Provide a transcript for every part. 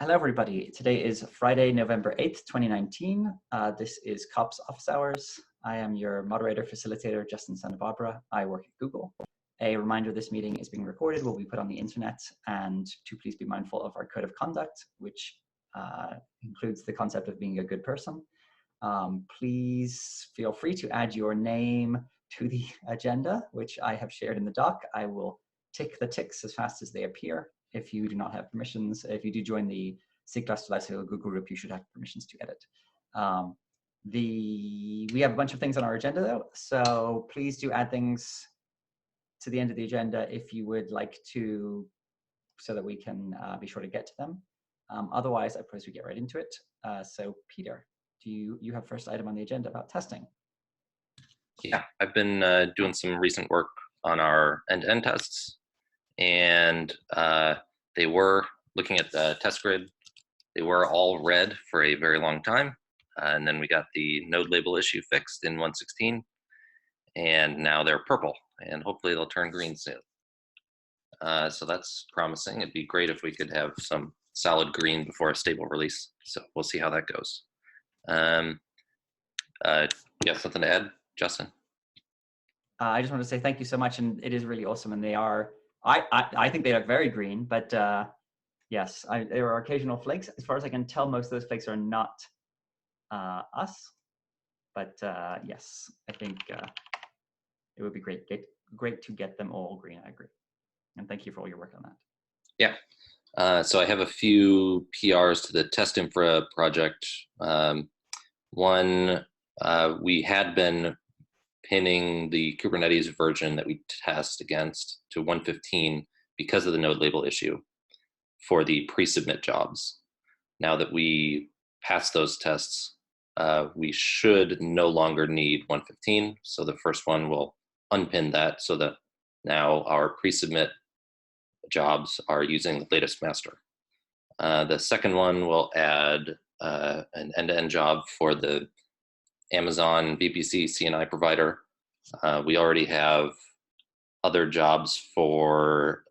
Hello, everybody. Today is Friday, November 8th, 2019. This is Kops Office Hours. I am your moderator, facilitator, Justin Santa Barbara. I work at Google. A reminder, this meeting is being recorded, will be put on the internet, and to please be mindful of our code of conduct, which includes the concept of being a good person. Please feel free to add your name to the agenda, which I have shared in the doc. I will tick the ticks as fast as they appear. If you do not have permissions, if you do join the C++ Google group, you should have permissions to edit. We have a bunch of things on our agenda though, so please do add things to the end of the agenda if you would like to, so that we can be sure to get to them. Otherwise, I propose we get right into it. So Peter, do you have first item on the agenda about testing? Yeah, I've been doing some recent work on our end-to-end tests, and they were looking at the test grid. They were all red for a very long time, and then we got the node label issue fixed in 1.16, and now they're purple, and hopefully they'll turn green soon. So that's promising. It'd be great if we could have some solid green before a stable release. So we'll see how that goes. You have something to add, Justin? I just want to say thank you so much, and it is really awesome. And they are, I think they are very green, but yes, there are occasional flakes. As far as I can tell, most of those flakes are not us. But yes, I think it would be great to get them all green. I agree, and thank you for all your work on that. Yeah. So I have a few PRs to the test infra project. One, we had been pinning the Kubernetes version that we test against to 1.15 because of the node label issue for the pre-submit jobs. Now that we passed those tests, we should no longer need 1.15. So the first one will unpin that so that now our pre-submit jobs are using the latest master. The second one will add an end-to-end job for the Amazon VPC CNI provider. We already have other jobs for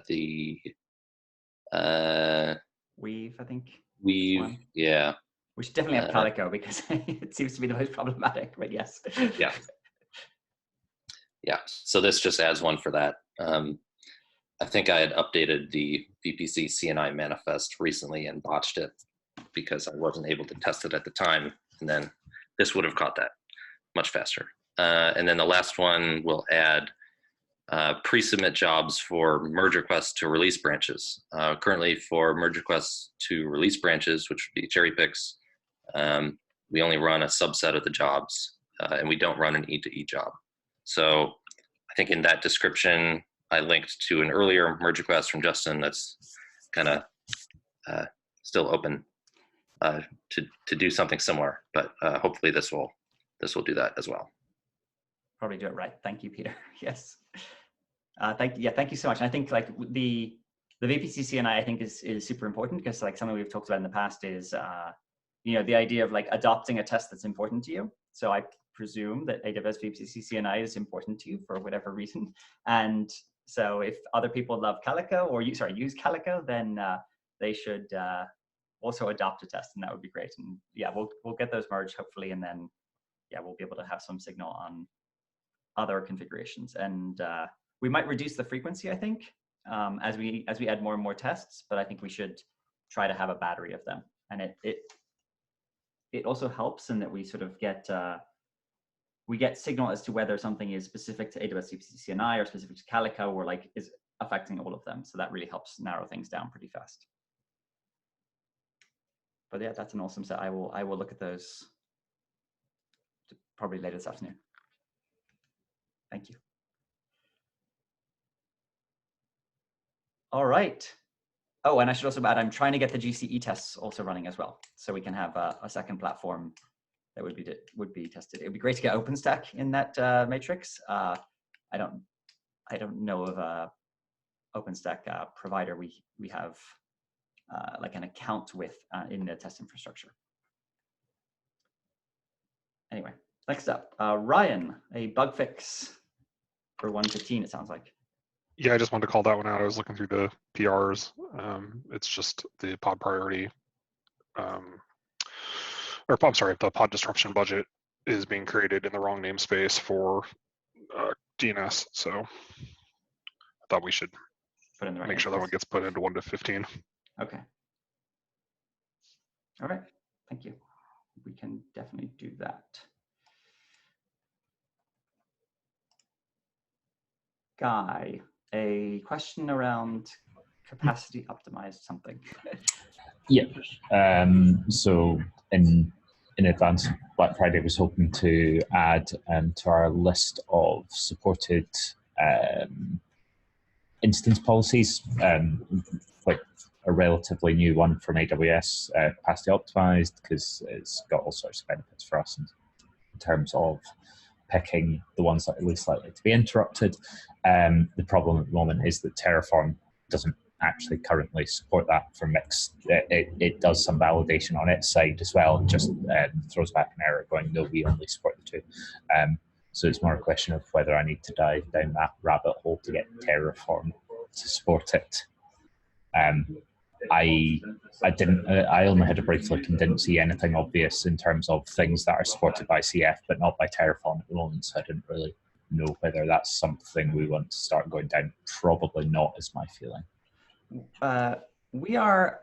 the Weave, I think. Weave, yeah. We should definitely have Calico because it seems to be the most problematic, but yes. Yeah. Yeah, so this just adds one for that. I think I had updated the VPC CNI manifest recently and botched it because I wasn't able to test it at the time, and then this would have caught that much faster. And then the last one will add pre-submit jobs for merge requests to release branches. Currently for merge requests to release branches, which would be cherry picks, we only run a subset of the jobs, and we don't run an E to E job. So I think in that description, I linked to an earlier merge request from Justin that's kind of still open to do something similar, but hopefully this will do that as well. Probably do it right. Thank you, Peter. Yes. Thank you so much. And I think like the VPC CNI I think is super important because like something we've talked about in the past is the idea of like adopting a test that's important to you. So I presume that AWS VPC CNI is important to you for whatever reason. And so if other people love Calico or use Calico, then they should also adopt a test, and that would be great. And yeah, we'll get those merged hopefully, and then yeah, we'll be able to have some signal on other configurations. And we might reduce the frequency, I think, as we add more and more tests. But I think we should try to have a battery of them, and it also helps in that we sort of get we get signal as to whether something is specific to AWS VPC CNI or specific to Calico, or like is affecting all of them. So that really helps narrow things down pretty fast. But yeah, that's an awesome set. I will look at those probably later this afternoon. Thank you. All right. Oh, and I should also add, I'm trying to get the GCE tests also running as well, so we can have a second platform that would be tested. It would be great to get OpenStack in that matrix. I don't know of a OpenStack provider we have like an account with in the test infrastructure. Anyway, next up, Ryan, a bug fix for 1.15, it sounds like. Yeah, I just wanted to call that one out. I was looking through the PRs. It's just the pod priority, or I'm sorry, the pod disruption budget is being created in the wrong namespace for DNS. So I thought we should Put in the right make sure that one gets put into 1 to 15. Okay. All right. Thank you. We can definitely do that. Guy, a question around capacity optimized something. Yeah. So in advance of Black Friday, I was hoping to add to our list of supported instance policies, like a relatively new one from AWS, capacity optimized, because it's got all sorts of benefits for us in terms of picking the ones that are least likely to be interrupted. The problem at the moment is that Terraform doesn't actually currently support that for mixed. It does some validation on its side as well, and just throws back an error going, no, we only support the two. So it's more a question of whether I need to dive down that rabbit hole to get Terraform to support it. I only had a brief look and didn't see anything obvious in terms of things that are supported by CF but not by Terraform at the moment, so I didn't really know whether that's something we want to start going down. Probably not, is my feeling. We are,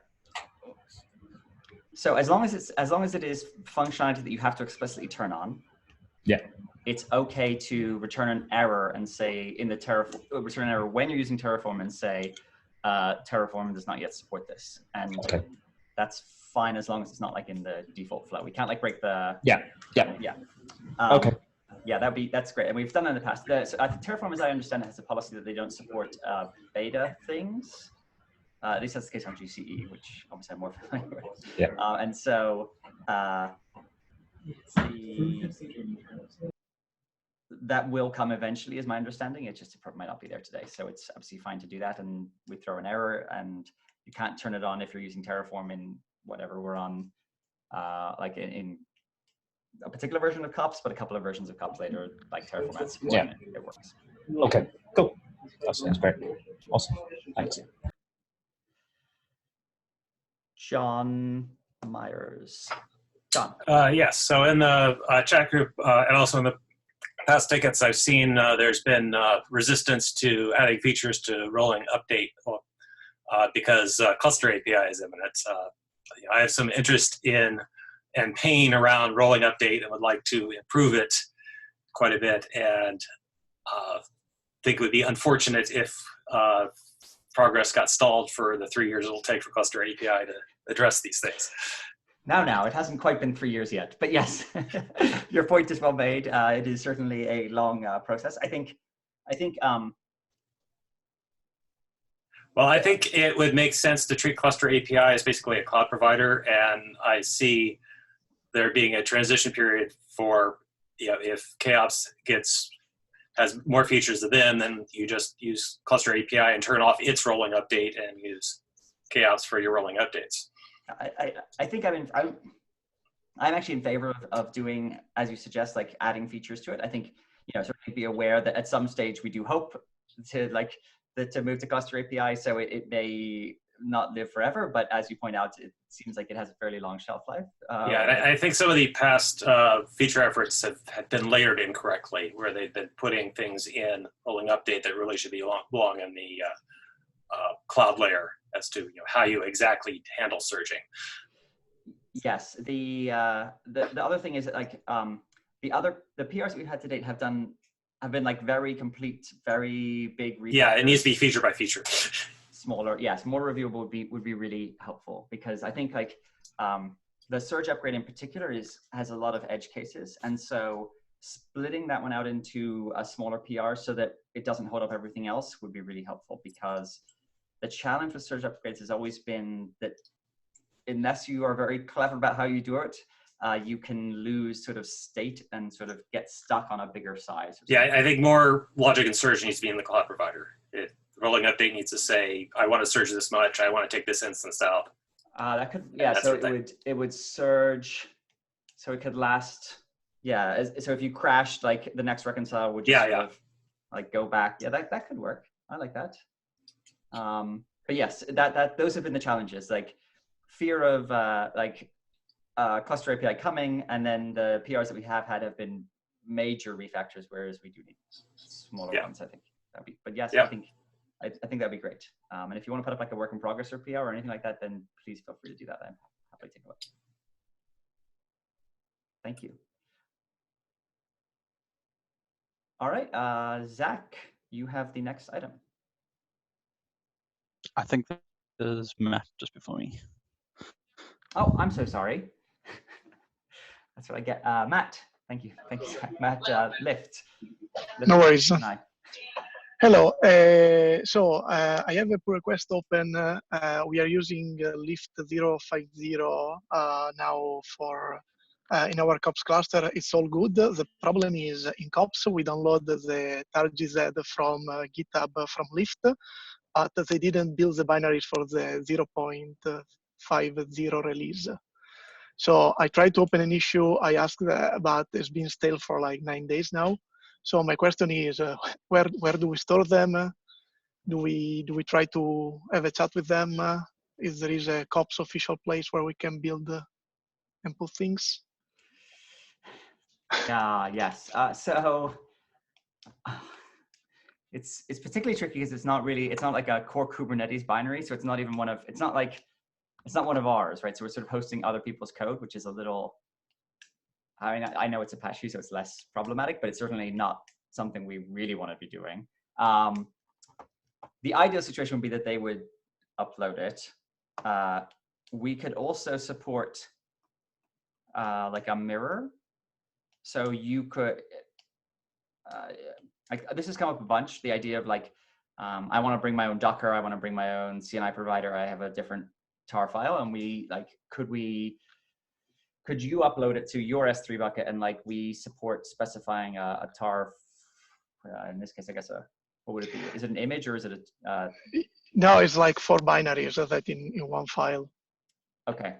so as long as it is functionality that you have to explicitly turn on, yeah, it's okay to return an error and say in the Terraform, return an error when you're using Terraform and say Terraform does not yet support this, and okay, that's fine as long as it's not like in the default flow. We can't like break the yeah. Okay. Yeah, that's great, and we've done that in the past. So Terraform, as I understand it, has a policy that they don't support beta things. At least that's the case on GCE, which obviously I'm more familiar with. Yeah. And so that will come eventually, is my understanding. It just might not be there today. So it's absolutely fine to do that, and we throw an error, and you can't turn it on if you're using Terraform in whatever we're on, like in a particular version of kops, but a couple of versions of kops later, like Terraform adds support, and it works. Okay, cool. That sounds great. Awesome. Thanks. John Myers. John. Yes, so in the chat group and also in the past tickets I've seen, there's been resistance to adding features to rolling update because cluster API is imminent. I have some interest in and pain around rolling update and would like to improve it quite a bit, and think it would be unfortunate if progress got stalled for the 3 years it'll take for cluster API to address these things. Now, it hasn't quite been 3 years yet, but yes, your point is well made. It is certainly a long process. I think well, I think it would make sense to treat cluster API as basically a cloud provider, and I see there being a transition period for, if KOps has more features than them, then you just use cluster API and turn off its rolling update and use KOps for your rolling updates. I think I'm actually in favor of doing, as you suggest, like adding features to it. I think, certainly be aware that at some stage we do hope to move to cluster API, so it may not live forever, but as you point out, it seems like it has a fairly long shelf life. And I think some of the past feature efforts have been layered incorrectly, where they've been putting things in rolling update that really should belong in the cloud layer as to how you exactly handle surging. Yes, the other thing is that like the PRs that we've had to date have been like very complete, very big. Yeah, it needs to be feature by feature. Smaller, yes, more reviewable would be really helpful, because I think like the surge upgrade in particular has a lot of edge cases, and so splitting that one out into a smaller PR so that it doesn't hold up everything else would be really helpful, because the challenge with surge upgrades has always been that unless you are very clever about how you do it, you can lose sort of state and sort of get stuck on a bigger size. Yeah, I think more logic and surge needs to be in the cloud provider. Rolling update needs to say, I want to surge this much, I want to take this instance out. That could, so it would surge, so it could last, so if you crashed, like the next reconcile would just sort of like go back. Yeah, that could work. I like that. But yes, those have been the challenges, like fear of cluster API coming, and then the PRs that we have had have been major refactors, whereas we do need smaller ones, I think. But yes, I think that'd be great. And if you want to put up like a work in progress or PR or anything like that, then please feel free to do that. I'm happy to take a look. Thank you. All right, Zach, you have the next item. I think there's Matt just before me. Oh, I'm so sorry. That's what I get. Matt, thank you, Zach. Matt, Lyft. No worries. CNI. Hello. I have a pull request open. We are using Lyft 050 now for in our kops cluster. It's all good. The problem is in kops we download the targz from GitHub from Lyft, but they didn't build the binaries for the 0.50 release. So I tried to open an issue. I asked, but it's been stale for like 9 days now. So my question is, where do we store them? Do we try to have a chat with them? If there is a kops official place where we can build and put things? Yes. So it's particularly tricky because it's not like a core Kubernetes binary. So it's not one of ours, right? So we're sort of hosting other people's code, which is a little, I mean, I know it's Apache, so it's less problematic, but it's certainly not something we really want to be doing. The ideal situation would be that they would upload it. We could also support like a mirror. So you could, this has come up a bunch, the idea of like, I want to bring my own Docker, I want to bring my own CNI provider, I have a different tar file, and we like, could you upload it to your S3 bucket, and like we support specifying a tar, in this case, I guess, what would it be? Is it an image or is it a? No, it's like 4 binaries that in one file. Okay.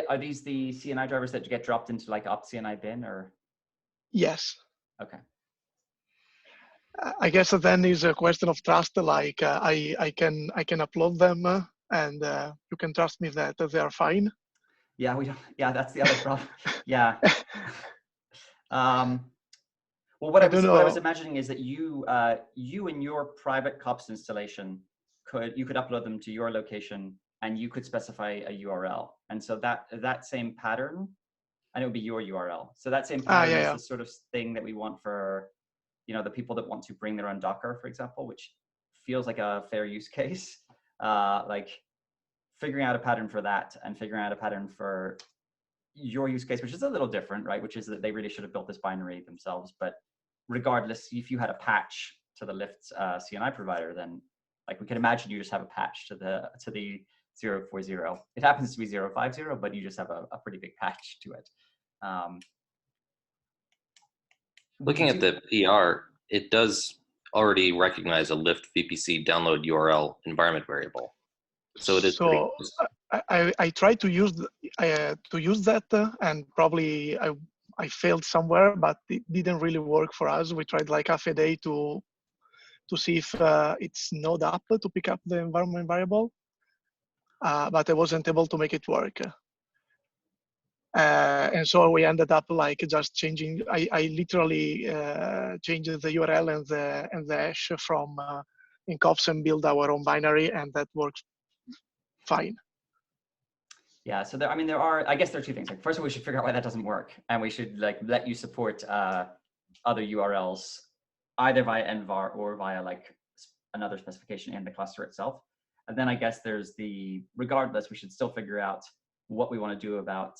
Are these the CNI drivers that get dropped into like opt CNI bin or? Yes. Okay. I guess then is a question of trust. Like I can upload them and you can trust me that they are fine. Yeah, we don't. Yeah, that's the other problem. Yeah. Well, what I was imagining is that you in your private kops installation could upload them to your location, and you could specify a URL, and so that same pattern, and it would be your URL. So that same pattern is the sort of thing that we want for, the people that want to bring their own Docker, for example, which feels like a fair use case. Like figuring out a pattern for that and figuring out a pattern for your use case, which is a little different, right? Which is that they really should have built this binary themselves. But regardless, if you had a patch to the Lyft CNI provider, then like we can imagine you just have a patch to the 040. It happens to be 050, but you just have a pretty big patch to it. Looking at the PR, it does already recognize a Lyft VPC download URL environment variable. So it is. So I tried to use that, and probably I failed somewhere, but it didn't really work for us. We tried like half a day to see if it's node up to pick up the environment variable, but I wasn't able to make it work. And so we ended up like just changing. I literally changed the URL and the hash from in kops and build our own binary, and that works fine. Yeah, so I guess there are two things. Like, first of all, we should figure out why that doesn't work, and we should like let you support other URLs either via envar or via like another specification in the cluster itself. And then I guess there's regardless, we should still figure out what we want to do about.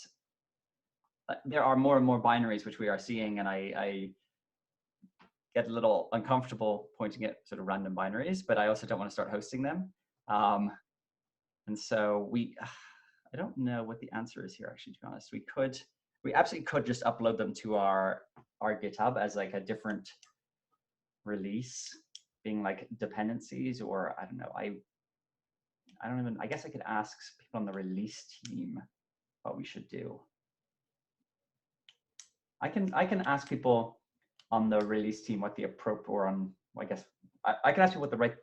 There are more and more binaries which we are seeing, and I get a little uncomfortable pointing at sort of random binaries, but I also don't want to start hosting them. And so I don't know what the answer is here, actually, to be honest. We absolutely could just upload them to our GitHub as like a different release, being like dependencies, or I don't know. I guess I could ask people on the release team what we should do. I can ask people on the release team what the appropriate, or on, I guess, I can ask you what the right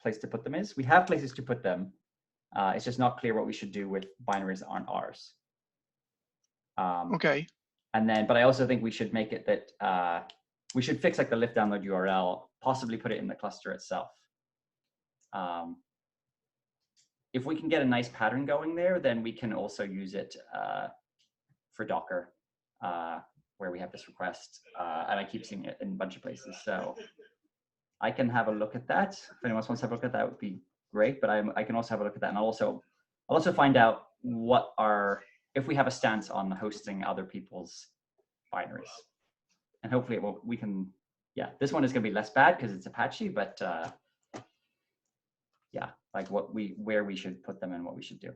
place to put them is. We have places to put them. It's just not clear what we should do with binaries that aren't ours. Okay. And then, but I also think we should make it that we should fix like the lift download URL, possibly put it in the cluster itself. If we can get a nice pattern going there, then we can also use it for Docker, where we have this request, and I keep seeing it in a bunch of places. So I can have a look at that. If anyone else wants to have a look at that, would be great. But I can also have a look at that, and I'll also find out if we have a stance on hosting other people's binaries, and hopefully we can. Yeah, this one is going to be less bad because it's Apache, but yeah, like where we should put them and what we should do.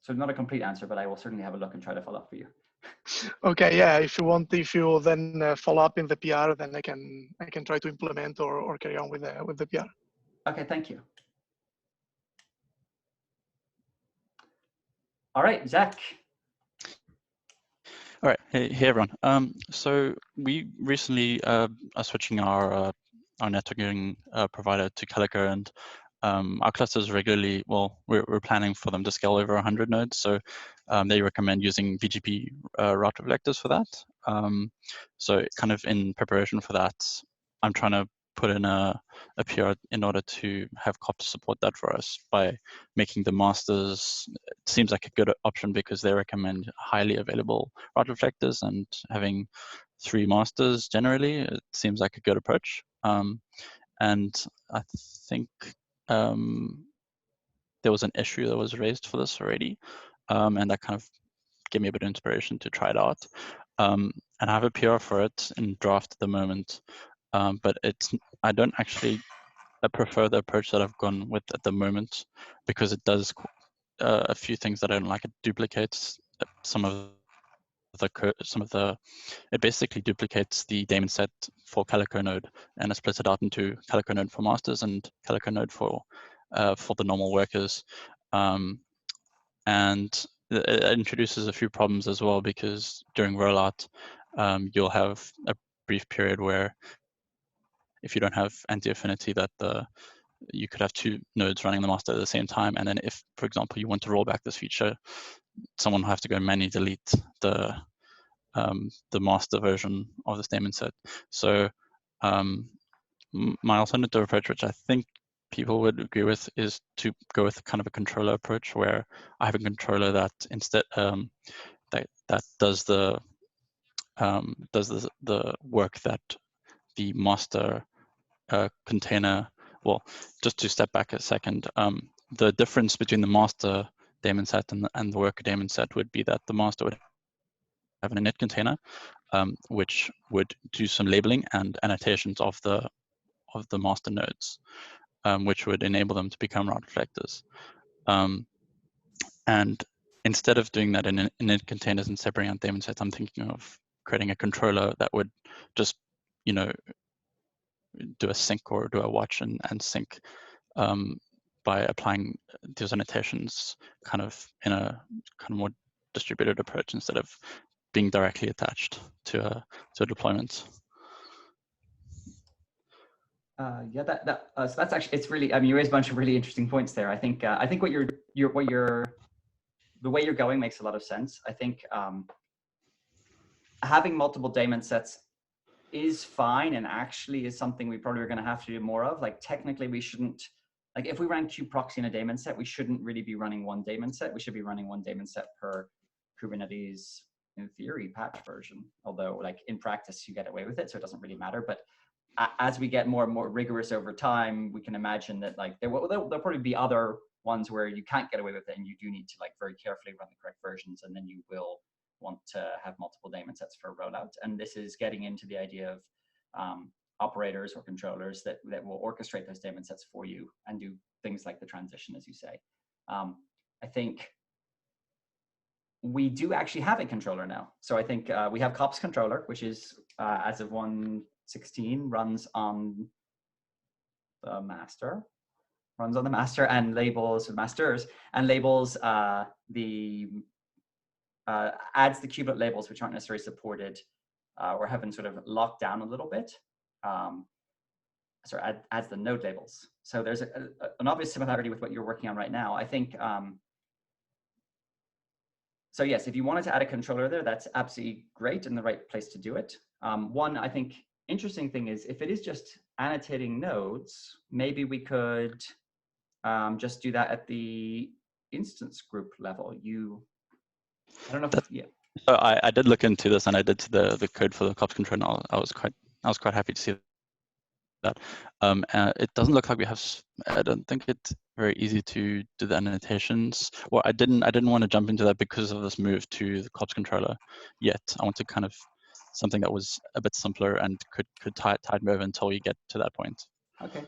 So not a complete answer, but I will certainly have a look and try to follow up for you. Okay, yeah. If you then follow up in the PR, then I can try to implement or carry on with the PR. Okay, thank you. All right, Zach. All right, hey everyone. So we recently are switching our networking provider to Calico, and our clusters regularly, well, we're planning for them to scale over 100 nodes. So they recommend using BGP route reflectors for that. So kind of in preparation for that, I'm trying to put in a PR in order to have kops support that for us by making the masters. It seems like a good option because they recommend highly available route reflectors, and having 3 masters generally, it seems like a good approach. And I think there was an issue that was raised for this already, and that kind of gave me a bit of inspiration to try it out. And I have a PR for it in draft at the moment, but I don't actually prefer the approach that I've gone with at the moment because it does a few things that I don't like. It duplicates it basically duplicates the daemon set for Calico node, and it splits it out into Calico node for masters and Calico node for the normal workers. And it introduces a few problems as well, because during rollout, you'll have a brief period where if you don't have anti-affinity, that you could have 2 nodes running the master at the same time. And then if, for example, you want to roll back this feature, someone will have to go manually delete the master version of this daemon set. So my alternative approach, which I think people would agree with, is to go with kind of a controller approach, where I have a controller that instead that does the work that the master container. Well, just to step back a second, the difference between the master daemon set and the worker daemon set would be that the master would have an init container, which would do some labeling and annotations of the master nodes, which would enable them to become route reflectors. And instead of doing that in init containers and separating out daemon sets, I'm thinking of creating a controller that would just, do a sync or do a watch and sync by applying those annotations kind of in a kind of more distributed approach instead of being directly attached to a deployment. Yeah, so that's actually, it's really, I mean, you raised a bunch of really interesting points there. I think what the way you're going makes a lot of sense. I think having multiple daemon sets is fine, and actually is something we probably are going to have to do more of. Like technically we shouldn't, like if we ran kubeproxy in a daemon set, we shouldn't really be running one daemon set. We should be running one daemon set per Kubernetes, in theory, patch version. Although like in practice you get away with it, so it doesn't really matter. But as we get more and more rigorous over time, we can imagine that like there'll probably be other ones where you can't get away with it, and you do need to like very carefully run the correct versions, and then you will want to have multiple daemon sets for rollout. And this is getting into the idea of operators or controllers that will orchestrate those daemon sets for you and do things like the transition, as you say. I think we do actually have a controller now. So I think we have kops controller, which is as of 1.16 runs on the master. And labels masters and labels adds the kubelet labels, which aren't necessarily supported or have been sort of locked down a little bit adds the node labels. So there's an obvious similarity with what you're working on right now. I think, so yes, if you wanted to add a controller there, that's absolutely great and the right place to do it. One, I think, interesting thing is if it is just annotating nodes, maybe we could just do that at the instance group level. I don't know if, yeah. So I did look into this, and I did the code for the kops controller. And I was quite happy to see that. It doesn't look like we have. I don't think it's very easy to do the annotations. Well, I didn't want to jump into that because of this move to the kops controller yet. I wanted kind of something that was a bit simpler and could tide me over until you get to that point. Okay.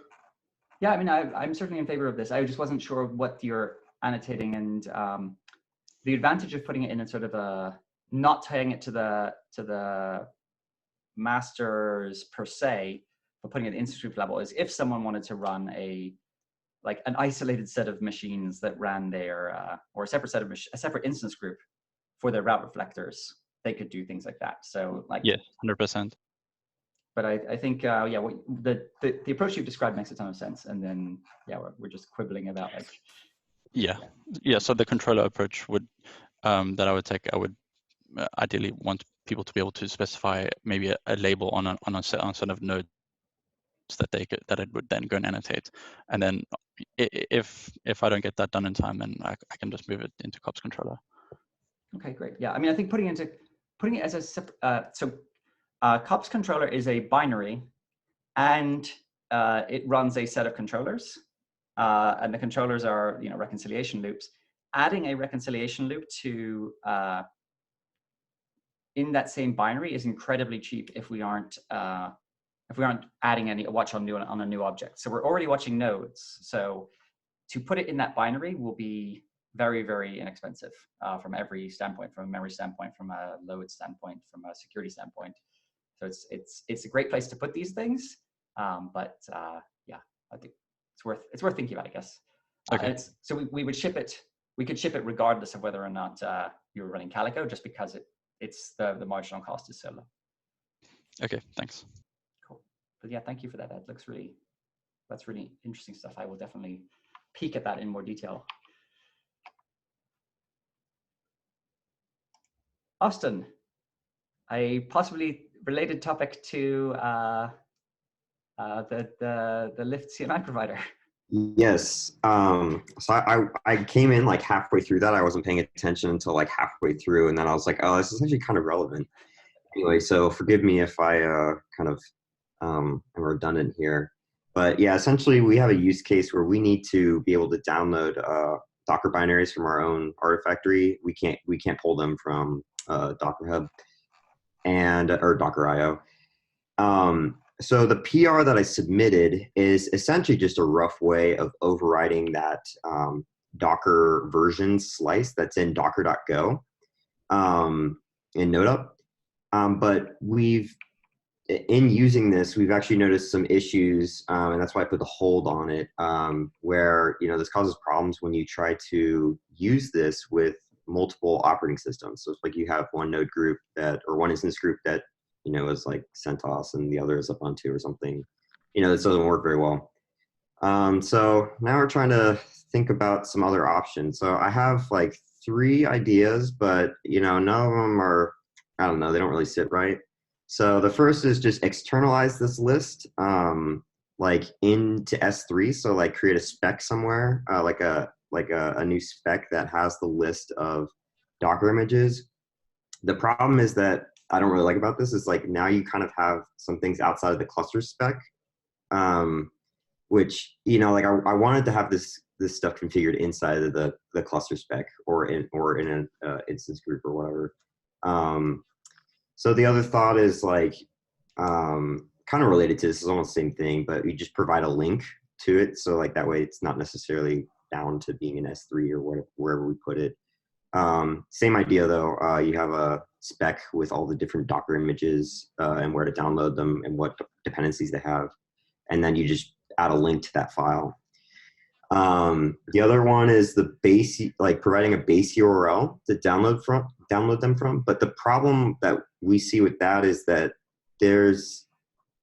Yeah, I mean, I'm certainly in favor of this. I just wasn't sure what you're annotating, and the advantage of putting it in a sort of a not tying it to the masters per se, but putting it at instance group level is if someone wanted to run an isolated set of machines that ran their or a separate instance group for their route reflectors, they could do things like that. So like yeah, 100%. But I think yeah, the approach you've described makes a ton of sense. And then yeah, we're just quibbling about like yeah. So the controller approach would that I would take, I would ideally want people to be able to specify maybe a label on a set of nodes that it would then go and annotate, and then if I don't get that done in time, then I can just move it into kops controller. Okay, great. Yeah, I mean, I think putting it as a kops controller is a binary, and it runs a set of controllers, and the controllers are reconciliation loops. Adding a reconciliation loop to in that same binary is incredibly cheap if we aren't adding any watch on a new object. So we're already watching nodes. So to put it in that binary will be very, very inexpensive from every standpoint, from a memory standpoint, from a load standpoint, from a security standpoint. So it's a great place to put these things. But yeah, I think it's worth thinking about, I guess. Okay. So we would ship it. We could ship it regardless of whether or not you were running Calico, just because it's the marginal cost is so low. Okay, thanks. Cool. But yeah, thank you for that. That's really interesting stuff. I will definitely peek at that in more detail. Austin, a possibly related topic to the Lyft CNI provider. Yes. So I came in like halfway through that. I wasn't paying attention until like halfway through, and then I was like, oh, this is actually kind of relevant. Anyway, so forgive me if I kind of am redundant here. But yeah, essentially we have a use case where we need to be able to download Docker binaries from our own Artifactory. We can't pull them from Docker Hub or Docker IO. So the PR that I submitted is essentially just a rough way of overriding that Docker version slice that's in docker.go in NodeUp. But in using this, we've actually noticed some issues, and that's why I put the hold on it, where this causes problems when you try to use this with multiple operating systems. So it's like you have one node group or one instance group that is like CentOS and the other is Ubuntu or something. This doesn't work very well. So now we're trying to think about some other options. So I have like 3 ideas, but none of them are, I don't know, they don't really sit right. So the first is just externalize this list like into S3. So like create a spec somewhere, like a new spec that has the list of Docker images. The problem is that I don't really like about this is like now you kind of have some things outside of the cluster spec, which like I wanted to have this stuff configured inside of the cluster spec or in an instance group or whatever. So the other thought is like kind of related to this, is almost the same thing, but we just provide a link to it, so like that way it's not necessarily down to being an S3 or wherever we put it. Same idea though. You have a spec with all the different Docker images and where to download them and what dependencies they have, and then you just add a link to that file. The other one is the base, like providing a base URL to download them from. But the problem that we see with that is that there's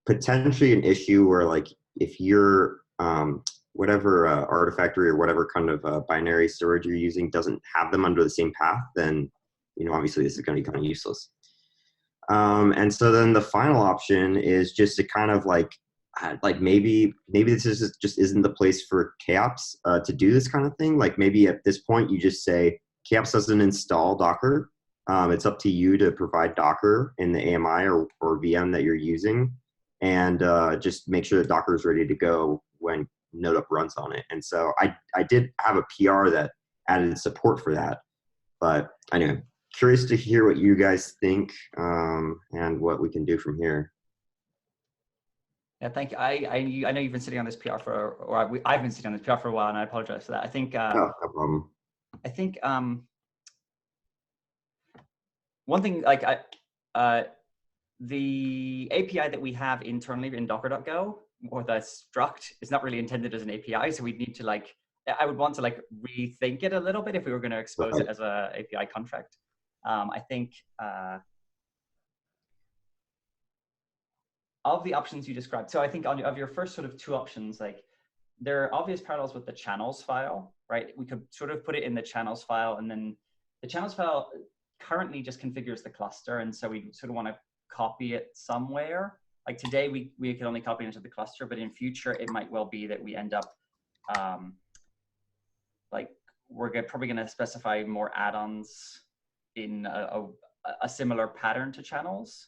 potentially an issue where like if you're whatever artifactory or whatever kind of binary storage you're using doesn't have them under the same path, then obviously this is going to be kind of useless. And so then the final option is just to kind of like maybe this is just isn't the place for kops to do this kind of thing. Like maybe at this point you just say kops doesn't install Docker. It's up to you to provide Docker in the AMI or VM that you're using, and just make sure that Docker is ready to go when NodeUp runs on it. And so I did have a PR that added support for that, but anyway, curious to hear what you guys think and what we can do from here. Yeah, thank you. I know you've been sitting on this PR I've been sitting on this PR for a while, and I apologize for that. I think Oh, no problem. I think one thing, like the API that we have internally in docker.go, or the struct, is not really intended as an API. So we need to like, I would want to like rethink it a little bit if we were going to expose it as a API contract. I think of the options you described, so I think of your first sort of two options, like there are obvious parallels with the channels file, right? We could sort of put it in the channels file, and then the channels file currently just configures the cluster, and so we sort of want to copy it somewhere. Like today, we can only copy it into the cluster, but in future, it might well be that we end up, like we're probably going to specify more add-ons in a similar pattern to channels.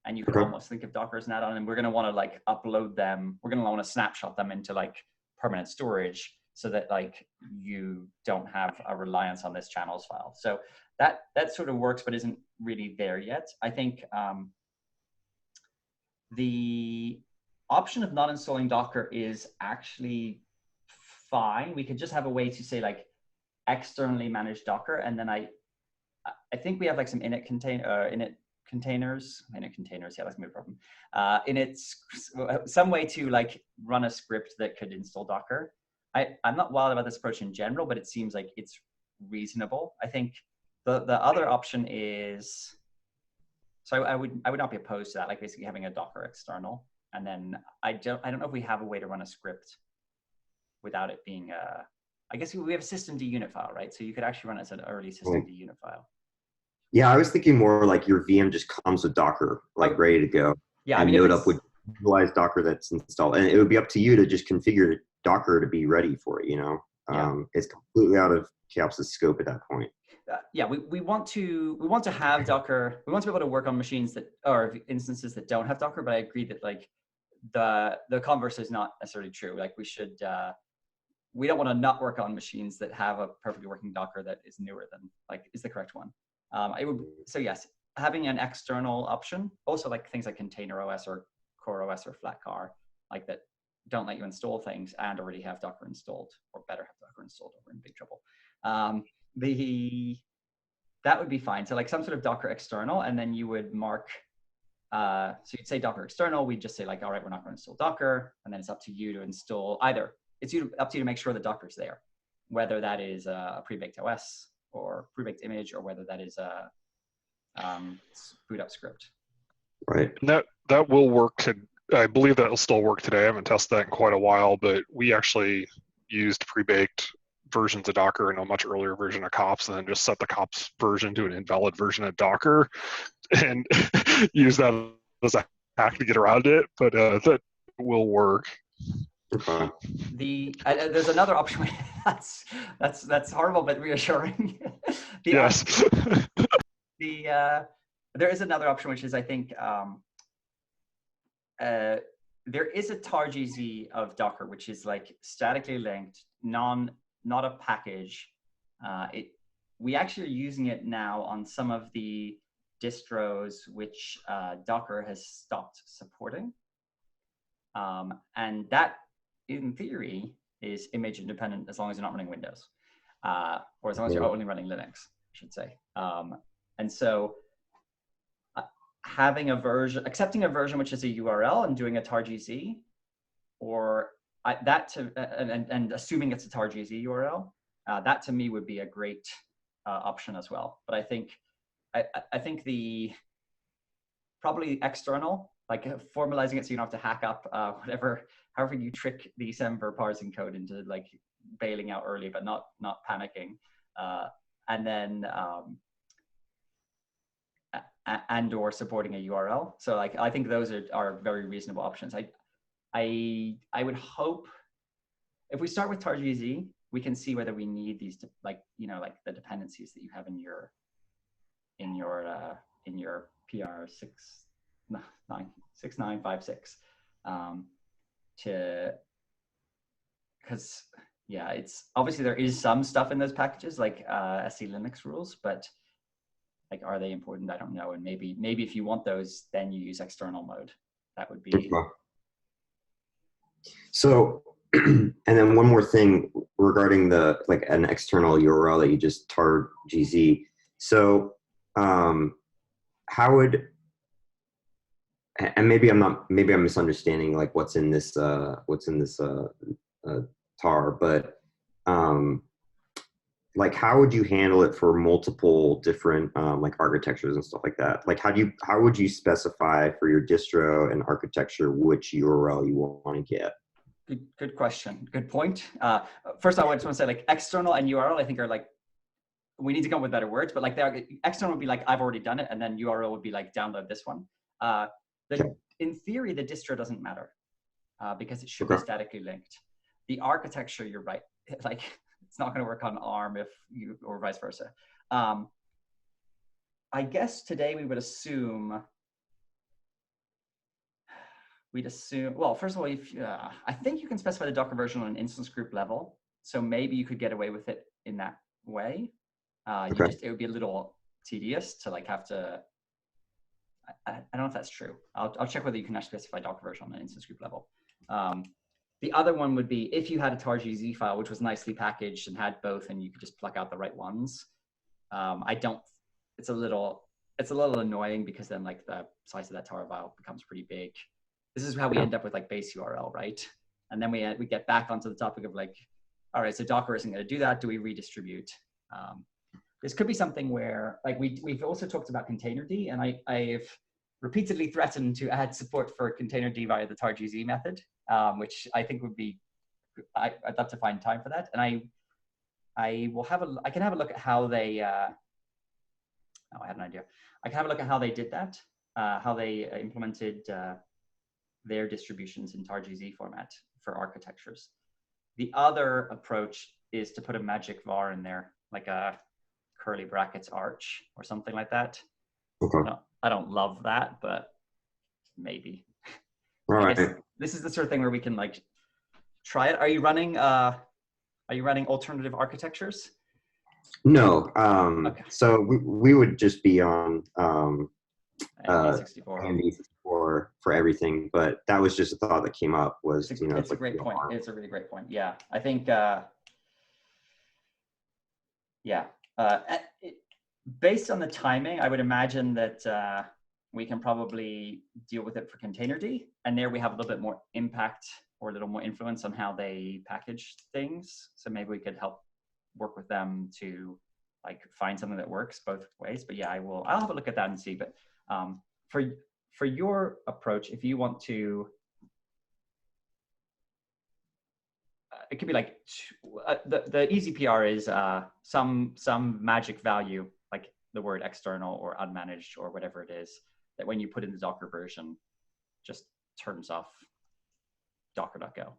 And you could almost think of Docker as an add-on, and we're going to want to like upload them. We're going to want to snapshot them into like permanent storage so that like you don't have a reliance on this channels file. So that sort of works, but isn't really there yet. I think the option of not installing Docker is actually fine. We could just have a way to say like externally manage Docker, and then I think we have like some init containers, yeah, that's my problem. Some way to like run a script that could install Docker. I'm not wild about this approach in general, but it seems like it's reasonable. I think the other option is, so I would not be opposed to that, like basically having a Docker external, and then I don't know if we have a way to run a script without it being I guess we have a systemd unit file, right? So you could actually run it as an early systemd unit file. Yeah, I was thinking more like your VM just comes with Docker, like ready to go. Yeah, and NodeUp would utilize Docker that's installed, and it would be up to you to just configure Docker to be ready for it. It's completely out of kops' scope at that point. Yeah, we want to have Docker. We want to be able to work on machines that or instances that don't have Docker. But I agree that like the converse is not necessarily true. Like we should. We don't want to not work on machines that have a perfectly working Docker that is newer than is the correct one. So yes, having an external option, also like things like Container OS or Core OS or Flatcar, like that don't let you install things and already have Docker installed, or better have Docker installed, or we're in big trouble. That would be fine. So like some sort of Docker external, and then you would mark, so you'd say Docker external, we'd just say like, all right, we're not going to install Docker, and then it's up to you to install either. It's up to you to make sure that Docker's there, whether that is a pre-baked OS or pre-baked image, or whether that is a boot up script. Right. And that will work. I believe that will still work today. I haven't tested that in quite a while, but we actually used pre-baked versions of Docker in a much earlier version of kops, and then just set the kops version to an invalid version of Docker and use that as a hack to get around it, but that will work. Okay. There's another option. That's horrible but reassuring. Yes. There is another option, which is I think there is a tar-gz of Docker, which is like statically linked, not a package. We actually are using it now on some of the distros which Docker has stopped supporting, and that, in theory, is image independent as long as you're not running Windows, or as long as you're only running Linux, I should say. And so accepting a version which is a URL and doing a tar-gz, or and assuming it's a tar-gz URL, that to me would be a great option as well. But I think the probably external like formalizing it so you don't have to hack up however you trick the December parsing code into like bailing out early, but not panicking. And then, and or supporting a URL. So like, I think those are very reasonable options. I would hope if we start with TarGZ, we can see whether we need these, like the dependencies that you have in your PR 6956 because yeah, it's obviously there is some stuff in those packages like SC Linux rules, but like, are they important? I don't know. And maybe if you want those, then you use external mode. That would be. So, and then one more thing regarding the like an external URL that you just TarGZ. So, how would, and maybe I'm misunderstanding like what's in this tar, but like how would you handle it for multiple different like architectures and stuff like that? Like how would you specify for your distro and architecture which URL you want to get? Good question. Good point. First, I just want to say like external and URL, I think are like, we need to come up with better words, but like external would be like, I've already done it. And then URL would be like, download this one. In theory, the distro doesn't matter because it should be statically linked. The architecture, you're right. Like it's not going to work on ARM or vice versa. I guess today we would assume, well, first of all, I think you can specify the Docker version on an instance group level. So maybe you could get away with it in that way. It would be a little tedious to like have to, I don't know if that's true. I'll check whether you can actually specify Docker version on an instance group level. The other one would be if you had a TarGZ file, which was nicely packaged and had both, and you could just pluck out the right ones. It's a little annoying because then like the size of that tar file becomes pretty big. This is how we end up with like base URL, right? And then we get back onto the topic of like, all right, so Docker isn't going to do that. Do we redistribute? This could be something where like we've also talked about containerd, and I've repeatedly threatened to add support for containerd via the TarGZ method, which I think would be, I'd love to find time for that. And I can have a look at how they, I had an idea. I can have a look at how they did that, how they implemented their distributions in TarGZ format for architectures. The other approach is to put a magic var in there, like a curly brackets arch or something like that. Okay. I don't love that, but maybe. All right. This is the sort of thing where we can like try it. Are you running alternative architectures? No. Okay. So we would just be on AMD64 for everything, but that was just a thought that came up. Was it's like a great point. It's a really great point. Yeah, I think based on the timing, I would imagine that we can probably deal with it for containerd, and there we have a little bit more impact or a little more influence on how they package things. So maybe we could help work with them to like find something that works both ways. But yeah, I'll have a look at that and see. But for your approach, if you want to, it could be like the easy PR is some magic value, like the word external or unmanaged or whatever it is, that when you put in the Docker version, just turns off docker.go.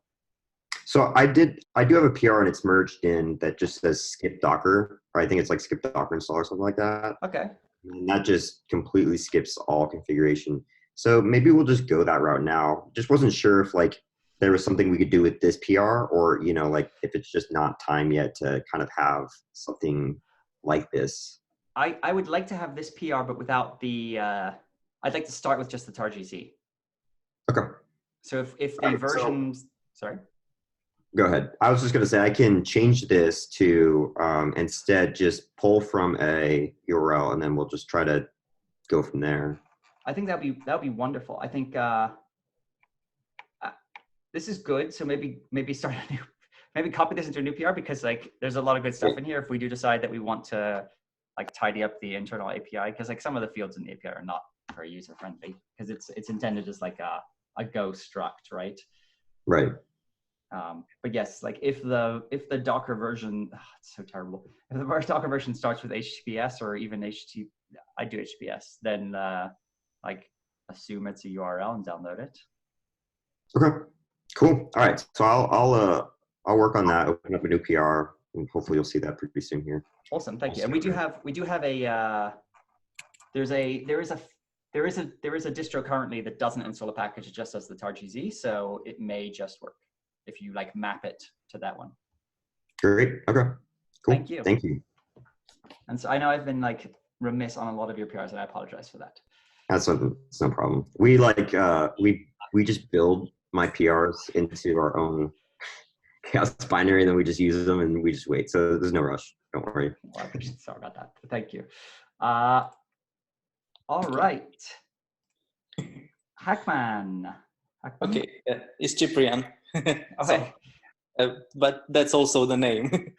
So I do have a PR and it's merged in that just says skip Docker, or I think it's like skip Docker install or something like that. Okay. And that just completely skips all configuration. So maybe we'll just go that route now. Just wasn't sure if like there was something we could do with this PR, or like if it's just not time yet to kind of have something like this. I would like to have this PR, but without the. I'd like to start with just the TarGZ. Okay. So if the versions, sorry. Go ahead. I was just going to say I can change this to instead just pull from a URL, and then we'll just try to go from there. I think that'd be wonderful. I think this is good. So maybe start a new, maybe copy this into a new PR, because like there's a lot of good stuff in here. If we do decide that we want to like tidy up the internal API, because like some of the fields in the API are not very user friendly because it's intended as like a Go struct, right? Right. But yes, like if the Docker version, it's so terrible. If the Docker version starts with HTTPS or even I do HTTPS, then like assume it's a URL and download it. Okay. Cool. All right. So I'll work on that. Open up a new PR, and hopefully you'll see that pretty soon here. Awesome. Thank you. And we do have a there is a distro currently that doesn't install a package. It just does the tar.gz, so it may just work if you like map it to that one. Great. Okay. Cool. Thank you. Thank you. And so I know I've been like remiss on a lot of your PRs, and I apologize for that. That's no problem. We we just build my PRs into our own chaos binary, and then we just use them and we just wait. So there's no rush. Don't worry. Well, sorry about that. Thank you. All right. Hackman. Okay, it's Cyprian. Okay. But that's also the name.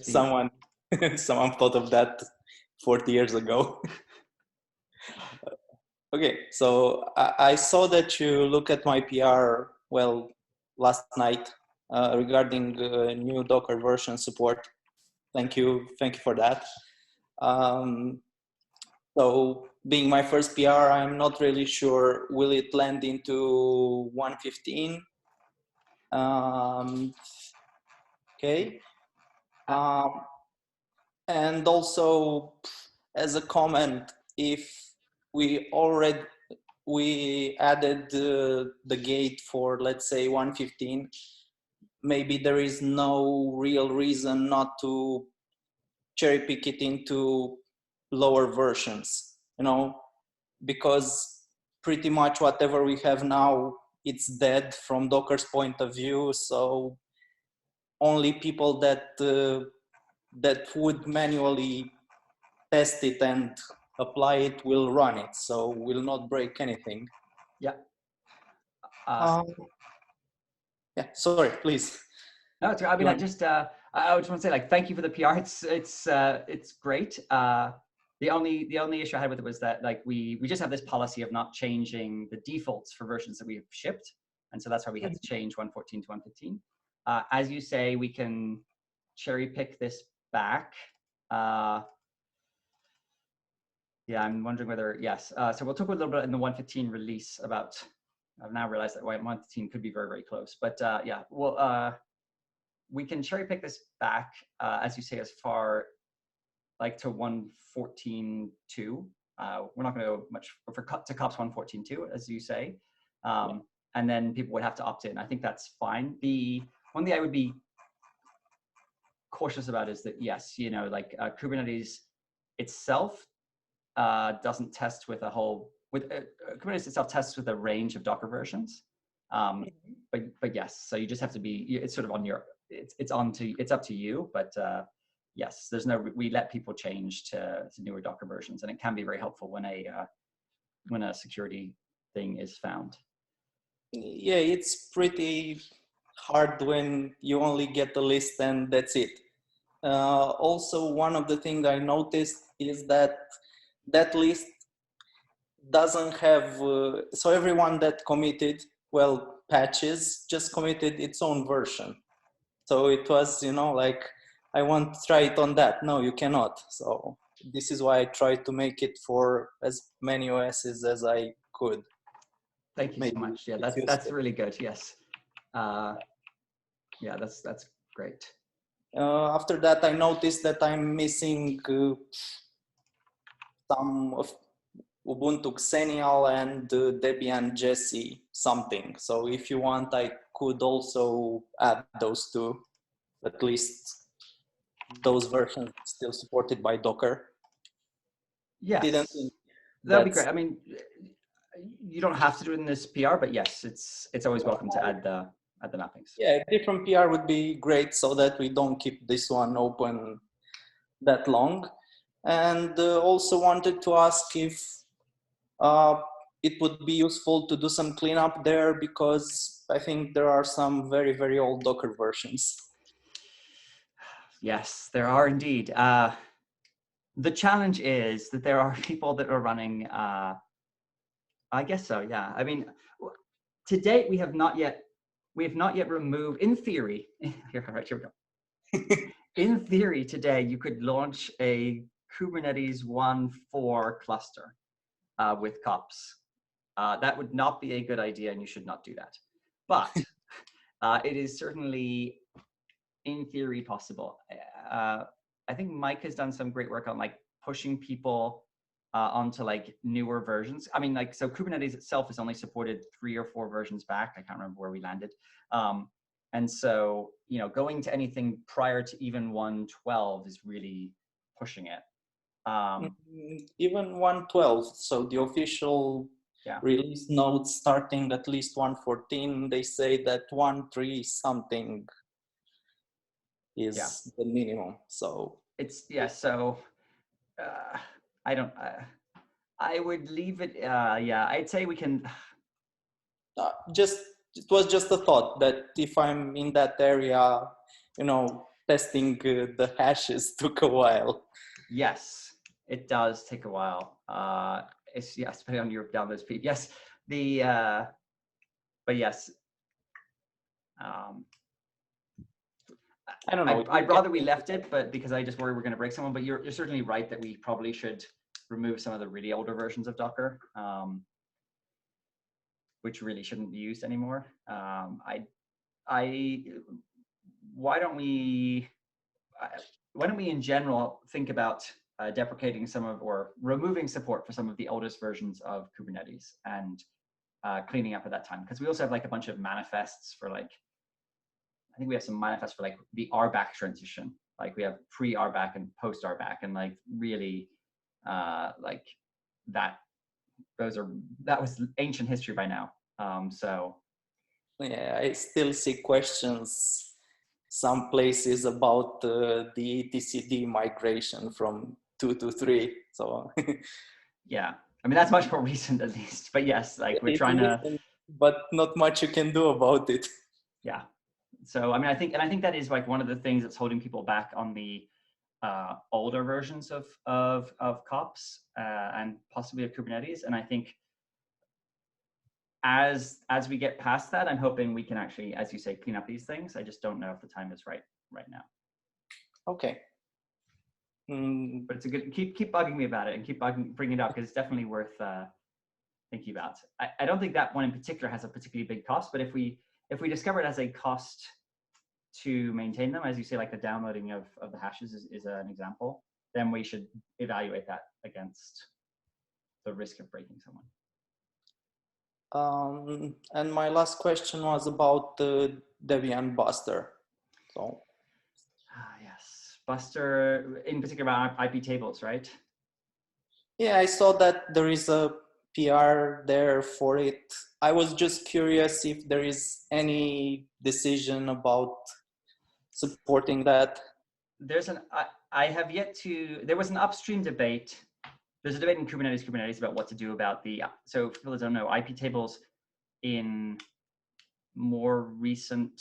Someone thought of that 40 years ago. Okay, so I saw that you look at my PR, well, last night regarding new Docker version support. Thank you for that. So being my first PR, I'm not really sure, will it land into 1.15? Okay. And also as a comment, if we added the gate for, let's say, 1.15, maybe there is no real reason not to cherry pick it into lower versions, because pretty much whatever we have now, it's dead from Docker's point of view. So only people that would manually test it and apply it will run it, so will not break anything. Yeah. Yeah. Sorry, please. No, I mean, I just want to say, like, thank you for the PR. It's great. The only issue I had with it was that, like, we just have this policy of not changing the defaults for versions that we've shipped, and so that's why we had to change 1.14 to 1.15. As you say, we can cherry pick this back. Yeah, I'm wondering whether, yes. So we'll talk a little bit in the 1.15 release about, I've now realized that 1.15 could be very, very close. But yeah, well, we can cherry pick this back, as you say, as far like to 1.14.2. We're not going to go much to kops 1.14.2, as you say. And then people would have to opt in. I think that's fine. The one thing I would be cautious about is that, yes, like Kubernetes itself doesn't test with Kubernetes itself tests with a range of Docker versions. But yes, so you just have to be, it's sort of on your, it's up to you, but yes, we let people change to newer Docker versions, and it can be very helpful when a security thing is found. Yeah, it's pretty hard when you only get the list and that's it. Also, one of the things I noticed is that list doesn't have, so everyone that committed, patches, just committed its own version. So it was, like, I want to try it on that. No, you cannot. So this is why I tried to make it for as many OSs as I could. Thank you so much. Yeah, that's really good. Yes. Yeah, that's great. After that, I noticed that I'm missing some of Ubuntu Xenial and Debian Jessie something. So if you want, I could also add those two, at least those versions still supported by Docker. Yes, that'd be great. I mean, you don't have to do it in this PR, but yes, it's always welcome to add the mappings. Yeah, a different PR would be great so that we don't keep this one open that long. And also wanted to ask if it would be useful to do some cleanup there, because I think there are some very, very old Docker versions. Yes, there are indeed. the challenge is that there are people that are running, I guess so, yeah. I mean, to date, we have not yet removed, in theory, here we go. In theory, today, you could launch a Kubernetes 1.4 cluster with kops. That would not be a good idea, and you should not do that. But it is certainly, in theory, possible. I think Mike has done some great work on like pushing people onto like newer versions. I mean, like, so Kubernetes itself is only supported 3 or 4 versions back. I can't remember where we landed. And so, you know, going to anything prior to even 1.12 is really pushing it. Even 1.12, so the official release notes starting at least 1.14, they say that 1.3 something is the minimum. So it's, so I don't, I would leave it, I'd say we can. It was just a thought that if I'm in that area, you know, testing the hashes took a while. Yes, it does take a while. It's, depending on your download speed. Yes, but yes. I don't know. I'd rather we left it, but because I just worry we're going to break someone. But you're certainly right that we probably should remove some of the really older versions of Docker, which really shouldn't be used anymore. Why don't we in general think about deprecating some of, or removing support for some of the oldest versions of Kubernetes and cleaning up at that time? Because we also have like a bunch of manifests for like, I think we have some manifests for like the RBAC transition. Like we have pre-RBAC and post-RBAC, and like really like that was ancient history by now. So yeah, I still see questions some places about the etcd migration from 2 to 3. So yeah, I mean that's much more recent at least. But yes, like we're trying to, but not much you can do about it. Yeah. So I mean, I think that is like one of the things that's holding people back on the older versions of kops and possibly of Kubernetes. And I think as we get past that, I'm hoping we can actually, as you say, clean up these things. I just don't know if the time is right now. Okay. But it's a good, keep bugging me about it and keep bringing it up, because it's definitely worth thinking about. I don't think that one in particular has a particularly big cost, but if we discover it as a cost to maintain them, as you say, like the downloading of the hashes is an example, then we should evaluate that against the risk of breaking someone. And my last question was about the Debian Buster. So yes, Buster in particular about IP tables, right? Yeah, I saw that there is a PR there for it. I was just curious if there is any decision about supporting that. There's I have yet to, there was an upstream debate. There's a debate in Kubernetes about what to do about the, so for people that don't know, IP tables in more recent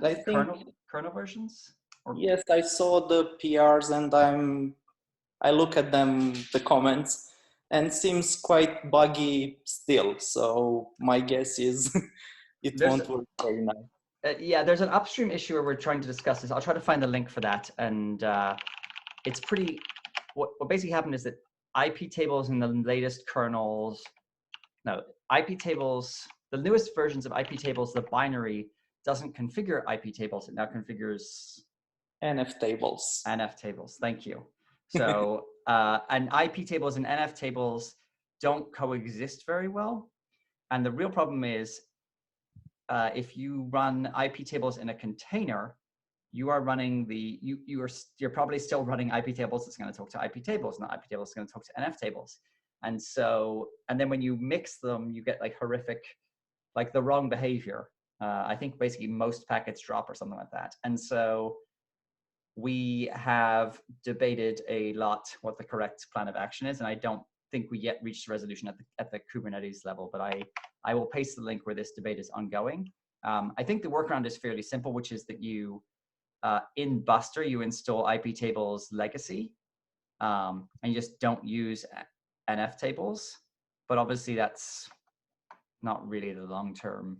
I think kernel versions? Yes, I saw the PRs and I look at them, the comments, and seems quite buggy still. So my guess is it won't work very nice. Yeah, there's an upstream issue where we're trying to discuss this. I'll try to find the link for that. And it's pretty, what basically happened is that IP tables in the latest kernels, IP tables, the newest versions of IP tables, the binary doesn't configure IP tables. It now configures NF tables. NF tables, thank you. So, and IP tables and NF tables don't coexist very well. And the real problem is, if you run IP tables in a container, you are running you're probably still running IP tables that's going to talk to IP tables, not IP tables that's going to talk to NF tables. And so, and then when you mix them, you get like horrific, like the wrong behavior. I think basically most packets drop or something like that. And so we have debated a lot what the correct plan of action is, and I don't think we yet reached a resolution at the Kubernetes level, but I will paste the link where this debate is ongoing. I think the workaround is fairly simple, which is that you, in Buster, you install IP tables legacy, and you just don't use NF tables. But obviously that's not really the long-term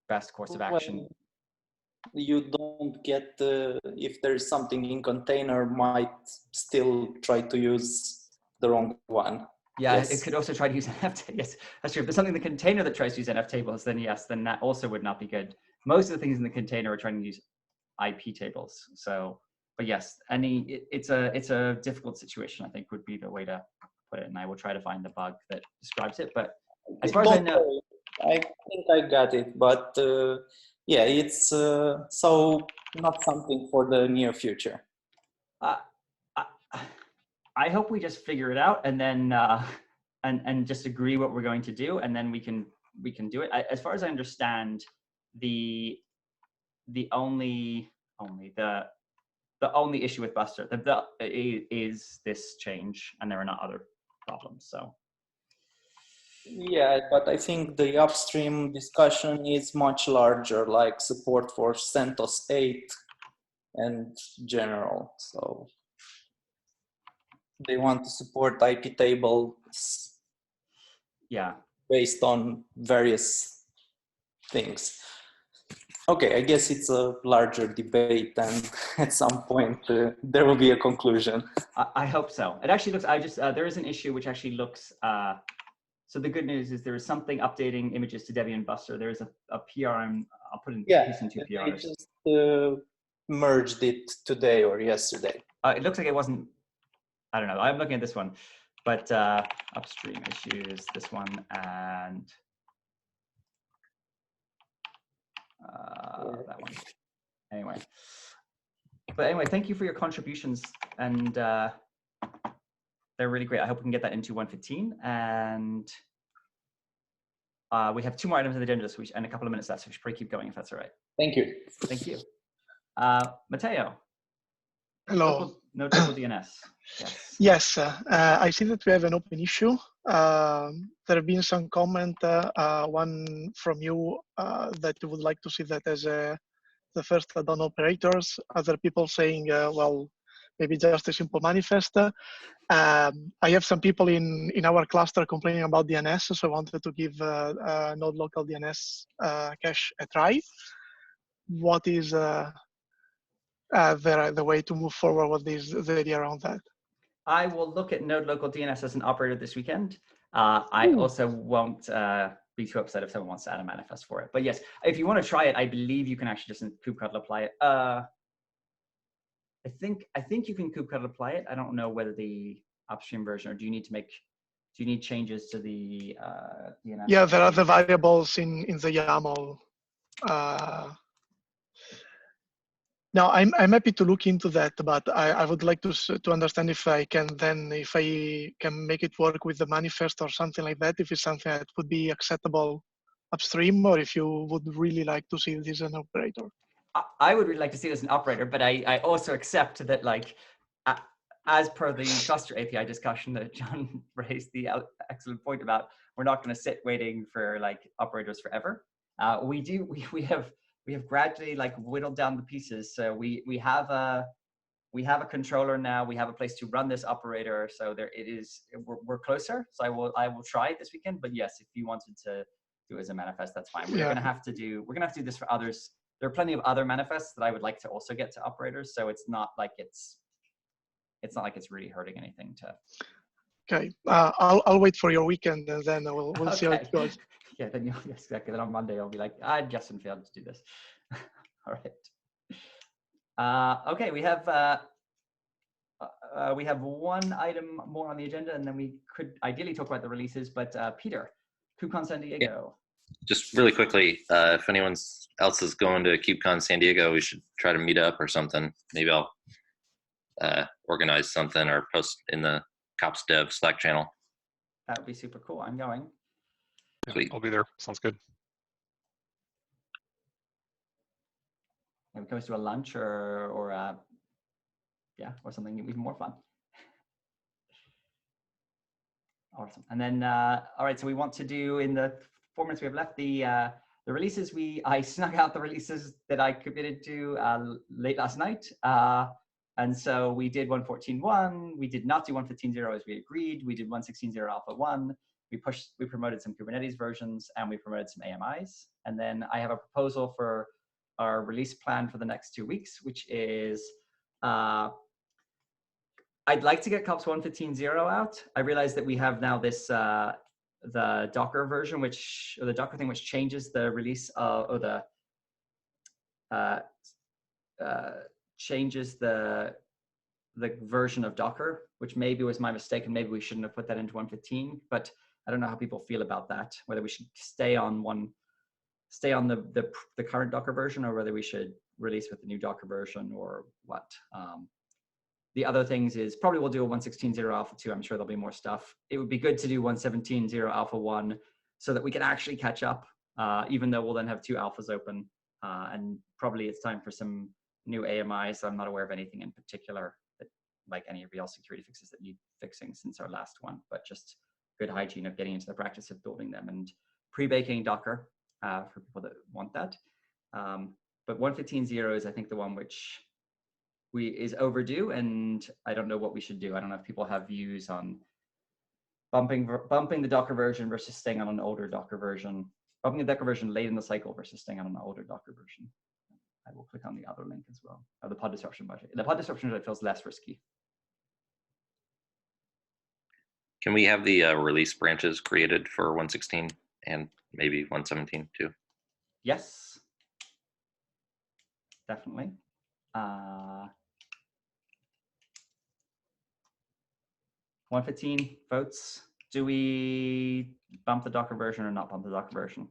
best course of action. Well, you don't get, if there's something in container, might still try to use the wrong one. Yeah, Yes. it could also try to use NF tables. Yes, that's true. If there's something in the container that tries to use NF tables, then yes, then that also would not be good. Most of the things in the container are trying to use IP tables. So, but yes, it's a difficult situation, I think, would be the way to put it. And I will try to find the bug that describes it. But as far as I know, I think I got it. But yeah, it's so not something for the near future. I hope we just figure it out and then and just agree what we're going to do, and then we can do it. As far as I understand, the only issue with Buster is this change, and there are not other problems. So yeah, but I think the upstream discussion is much larger, like support for CentOS 8 and general. So they want to support IP tables, yeah, based on various things. Okay, I guess it's a larger debate, and at some point there will be a conclusion. I hope so. It actually looks. There is an issue which actually looks. So the good news is there is something updating images to Debian Buster. There is a PR. I'll put in two PRs. They just merged it today or yesterday. It looks like it wasn't. I don't know. I'm looking at this one, but upstream issues, this one, and that one. Anyway, thank you for your contributions, and they're really great. I hope we can get that into 1:15, and we have 2 more items on the agenda this week and a couple of minutes left, so we should probably keep going if that's all right. Thank you. Thank you. Matteo. Hello. Node local DNS. Yes. Yes, I see that we have an open issue. There have been some comment, one from you that you would like to see that as the first add-on operators. Other people saying, well, maybe just a simple manifest. I have some people in our cluster complaining about DNS, so I wanted to give node local DNS cache a try. What is the way to move forward? What is the idea around that? I will look at node local DNS as an operator this weekend. I also won't be too upset if someone wants to add a manifest for it. But yes, if you want to try it, I believe you can actually just in kubectl apply it. I think you can kubectl apply it. I don't know whether the upstream version, or do you need changes to the DNS? Yeah, there are the variables in the YAML. Now, I'm happy to look into that, but I would like to understand if I can make it work with the manifest or something like that, if it's something that would be acceptable upstream, or if you would really like to see this as an operator. I would really like to see it as an operator, but I also accept that, like, as per the cluster API discussion that John raised the excellent point about, we're not going to sit waiting for like operators forever. We have gradually like whittled down the pieces. So we have a controller now. We have a place to run this operator. So we're closer. So I will try it this weekend. But yes, if you wanted to do it as a manifest, that's fine. We're gonna have to do this for others. There are plenty of other manifests that I would like to also get to operators. So it's not like it's really hurting anything to. Okay, I'll wait for your weekend, and then we'll Okay. see how it goes. Yeah, then yes, exactly. Then on Monday I'll be like, Justin failed to do this. All right. Okay, we have one item more on the agenda, and then we could ideally talk about the releases. But Peter, KubeCon San Diego. Yeah. Just really quickly, if anyone else is going to KubeCon San Diego, we should try to meet up or something. Maybe I'll organize something or post in the Kops Dev Slack channel. That would be super cool. I'm going. Sweet. I'll be there. Sounds good. Yeah, we can always do a lunch or something even more fun. Awesome. And then all right, so we want to do, in the 4 minutes we have left, the releases. I snuck out the releases that I committed to late last night. And so we did 114.1. We did not do 115.0 as we agreed. We did 116.0 alpha 1. We promoted some Kubernetes versions, and we promoted some AMIs. And then I have a proposal for our release plan for the next 2 weeks, which is I'd like to get kops 115.0 out. I realize that we have now this the Docker version, or the Docker thing, which changes the release or the changes the version of Docker, which maybe was my mistake, and maybe we shouldn't have put that into 115. But I don't know how people feel about that. Whether we should stay on the current Docker version, or whether we should release with the new Docker version, or what. The other things is probably we'll do a 116.0 alpha 2. I'm sure there'll be more stuff. It would be good to do 117.0 alpha 1 so that we can actually catch up, even though we'll then have 2 alphas open. And probably it's time for some new AMIs. I'm not aware of anything in particular, that, like any real security fixes that need fixing since our last one, but just good hygiene of getting into the practice of building them, and pre-baking Docker for people that want that. But 115.0 is, I think, the one which is overdue, and I don't know what we should do. I don't know if people have views on bumping the Docker version versus staying on an older Docker version, bumping the Docker version late in the cycle versus staying on an older Docker version. I will click on the other link as well, the pod disruption budget. The pod disruption budget feels less risky. Can we have the release branches created for 116 and maybe 117 too? Yes, definitely. 115 votes. Do we bump the Docker version or not bump the Docker version?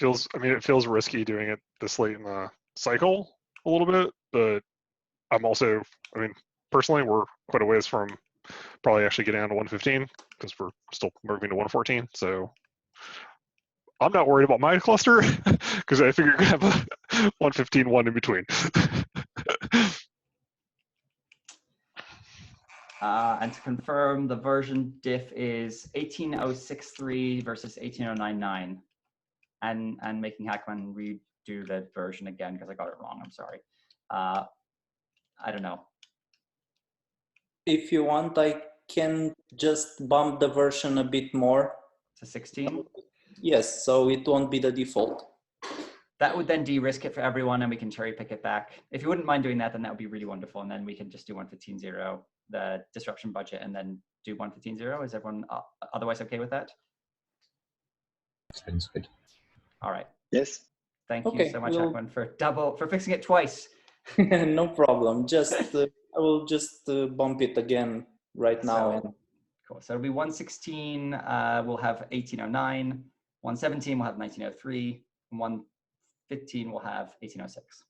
It feels risky doing it this late in the cycle a little bit, but I'm also, personally, we're quite a ways from probably actually getting down to 115 because we're still moving to 114. So I'm not worried about my cluster because I figure you're gonna have a 115.1 in between. And to confirm, the version diff is 18.063 versus 18.099, and making Hackman redo that version again because I got it wrong. I'm sorry. I don't know. If you want, I can just bump the version a bit more. To 16? Yes, so it won't be the default. That would then de-risk it for everyone, and we can cherry pick it back. If you wouldn't mind doing that, then that would be really wonderful. And then we can just do 115.0, the disruption budget, and then do 115.0. Is everyone otherwise okay with that? Sounds good. All right. Yes. Thank you so much, Hackman, for fixing it twice. No problem. Just I will just bump it again right now. Cool. So it'll be 116. We'll have 1809. 117 we'll have 1903. And 115 we'll have 1806.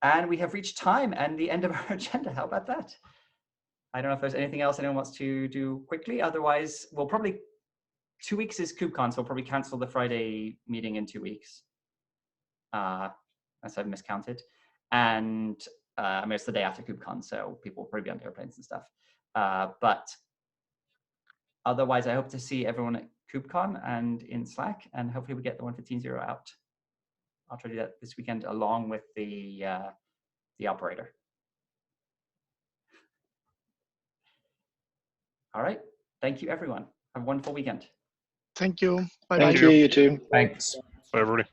And we have reached time and the end of our agenda. How about that? I don't know if there's anything else anyone wants to do quickly. Otherwise, we'll probably 2 weeks is KubeCon, so we'll probably cancel the Friday meeting in 2 weeks. As I've miscounted. And it's the day after KubeCon, so people will probably be on airplanes and stuff. But otherwise, I hope to see everyone at KubeCon and in Slack, and hopefully we get the 115.0 out. I'll try to do that this weekend along with the operator. All right. Thank you, everyone. Have a wonderful weekend. Thank you. Bye-bye. Thank you, you too. Thanks. Bye, everybody.